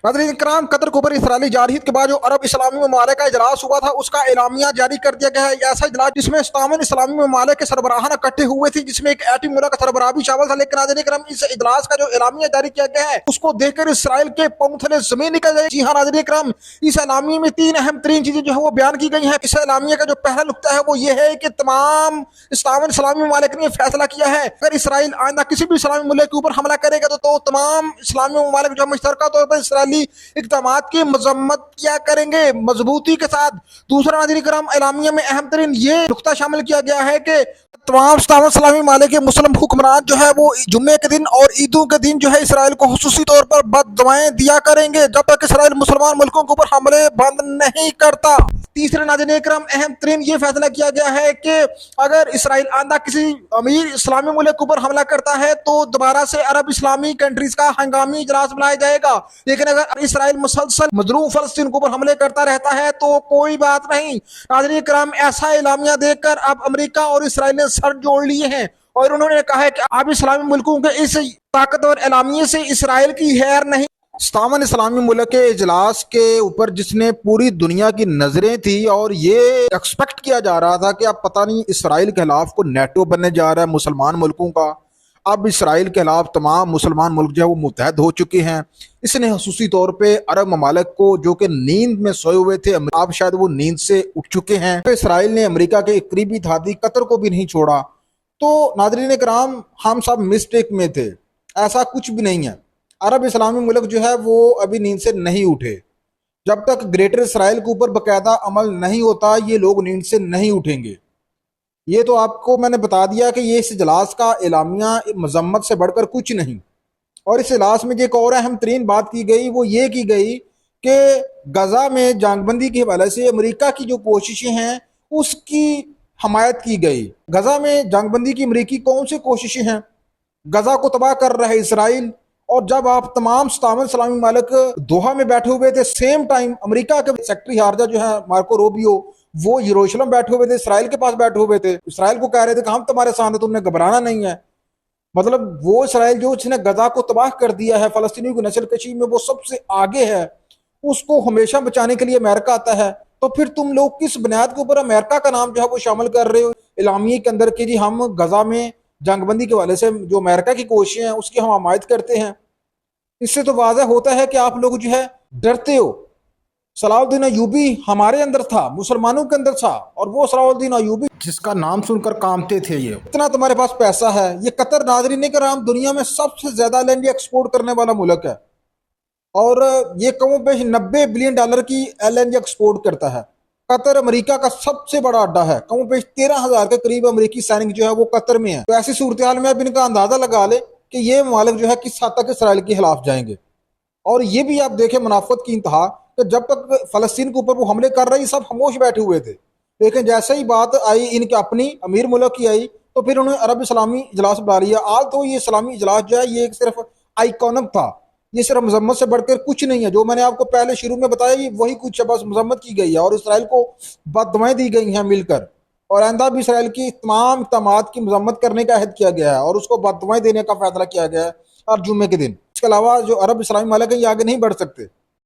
नाज़रीन इकराम, कतर के ऊपर इसराइली जारहीत के बाद जो अरब इस्लामी ममालिक का इजलास हुआ था उसका एलामिया जारी कर दिया गया है। ऐसा इजलास जिसमें इस्लामी इस्लामी ममालिक के सरबराहान इकट्ठे हुए थे, जिसमें एक एटमी मुल्क का सरबराह भी शामिल था। लेकिन नाज़रीन इकराम, इस इजलास का जो एलामिया जारी किया गया है उसको देखकर इसराइल के पांव तले जमीन निकल गई। जी हाँ नाज़रीन इकराम, इस एलामिया में तीन अहम तरीन चीजें जो है वो बयान की गई है। इस एलामिया का जो पहला नुकता है वो ये है कि तमाम इस्लामी इस्लामी ममालिक ने फैसला किया है अगर इसराइल आइंदा किसी भी इस्लामी मुल्क के ऊपर हमला करेगा तो तमाम इस्लामी ममालिक जो मुश्तरका तौर पर इसराइली इकदाम की मजम्मत क्या करेंगे मजबूती के साथ। दूसरा नाज़रीन करम, एलामिया में अहम तरीन ये नुकता शामिल किया गया है कि तमाम इस्लामी माले के मुस्लिम हुक्मरान जो है वो जुम्मे के दिन और ईदों के दिन जो है इसराइल को खुसूसी तौर पर बददुआएं दिया करेंगे जब तक इसराइल मुसलमान मुल्कों के ऊपर हमले बंद नहीं करता। तीसरे नाज़रीन इकराम, अहम तरीन ये फैसला किया गया है कि अगर इसराइल आंदा किसी अमीर इस्लामी मुल्क के ऊपर हमला करता है तो दोबारा से अरब इस्लामी कंट्रीज का हंगामी इजलास बुलाया जाएगा। लेकिन अगर इसराइल मुसलसल मजलूम फलस्तीन के ऊपर हमले करता रहता है तो कोई बात नहीं। नाज़रीन इकराम, ऐसा एलामिया देखकर अब अमेरिका और इसराइल ने सर जोड़ लिए हैं और उन्होंने कहा है कि अब इस्लामी मुल्कों के इस ताकतवर एलामिये से इसराइल की खैर नहीं। इस्लामी इस्लामी मुल्क के इजलास के ऊपर जिसने पूरी दुनिया की नजरें थी और ये एक्सपेक्ट किया जा रहा था कि अब पता नहीं इसराइल के खिलाफ को नेटो बनने जा रहा है मुसलमान मुल्कों का। अब इसराइल के खिलाफ तमाम मुसलमान मुल्क जो है वो मुतहद हो चुके हैं। इसने खसूसी तौर पे अरब ममालिक को जो कि नींद में सोए हुए थे अब शायद वो नींद से उठ चुके हैं। तो इसराइल ने अमेरिका के एक करीबी साथी कतर को भी नहीं छोड़ा। तो नाज़रीन कराम, हम सब मिस्टेक में थे, ऐसा कुछ भी नहीं है। अरब इस्लामी मुल्क जो है वो अभी नींद से नहीं उठे। जब तक ग्रेटर इसराइल के ऊपर बाकायदा अमल नहीं होता ये लोग नींद से नहीं उठेंगे। ये तो आपको मैंने बता दिया कि ये इस इजलास का एलामिया मजम्मत से बढ़कर कुछ नहीं। और इस इजलास में जो एक और अहम तरीन बात की गई वो ये की गई कि गजा में जंगबंदी के हवाले से अमेरिका की जो कोशिशें हैं उसकी हमायत की गई। गजा में जंगबंदी की अमेरिकी कौन सी कोशिशें हैं? गजा को तबाह कर रहा है इसराइल। और जब आप तमाम इस्लामी मालिक दोहा में बैठे हुए थे, सेम टाइम अमेरिका के सेक्रेटरी हार्जा जो है मार्को रोबियो वो यरूशलेम बैठे हुए थे, इसराइल के पास बैठे हुए थे, इसराइल को कह रहे थे कि हम तुम्हारे सामने, तुमने घबराना नहीं है। मतलब वो इसराइल जो जिसने गजा को तबाह कर दिया है, फलस्तीनी की नस्ल कशी में वो सबसे आगे है, उसको हमेशा बचाने के लिए अमेरिका आता है। तो फिर तुम लोग किस बुनियाद के ऊपर अमेरिका का नाम जो है वो शामिल कर रहे हो इलामी के अंदर कि जी हम गजा में जंगबंदी के वाले से जो अमेरिका की कोशिशें हैं उसकी हम हमायत करते हैं। इससे तो वाजह होता है कि आप लोग जो है डरते हो। सलाउद्दीन अयूबी हमारे अंदर था, मुसलमानों के अंदर था, और वो सलाउद्दीन अयूबी जिसका नाम सुनकर कांपते थे। ये इतना तुम्हारे पास पैसा है। ये कतर नाज़रीन कराम दुनिया में सबसे ज्यादा एलएनजी एक्सपोर्ट करने वाला मुल्क है और ये कमो बेश $90 बिलियन की एलएनजी एक्सपोर्ट करता है। कतर अमेरिका का सबसे बड़ा अड्डा है। कमो बेश 13,000 के करीब अमेरिकी सैनिक जो है वो कतर में है। तो ऐसी सूरत हाल में अब इनका अंदाजा लगा ले कि ये ममालिक जो है किस हद तक इसराइल के खिलाफ जाएंगे। और ये भी आप देखें मुनाफत की इंतहा कि जब तक फलस्तीन के ऊपर वो हमले कर रही सब खामोश बैठे हुए थे, लेकिन जैसे ही बात आई इनके अपनी अमीर मुल्क की आई तो फिर उन्होंने अरब इस्लामी इजलास बुला लिया। आज तो ये इस्लामी इजलास जो है ये सिर्फ आइकॉनिक था, ये सिर्फ मजम्मत से बढ़कर कुछ नहीं है। जो मैंने आपको पहले शुरू में बताया ये वही कुछ है, बस मजम्मत की गई है और इसराइल को बददुआएं दी गई हैं मिलकर। और आइंदा भी इसराइल की तमाम इक़दामात की मजम्मत करने का अहद किया गया है और उसको बददुआएं देने का फैसला किया गया है हर जुम्मे के दिन। इसके अलावा जो अरब इस्लामी मुल्क है ये आगे नहीं बढ़ सकते।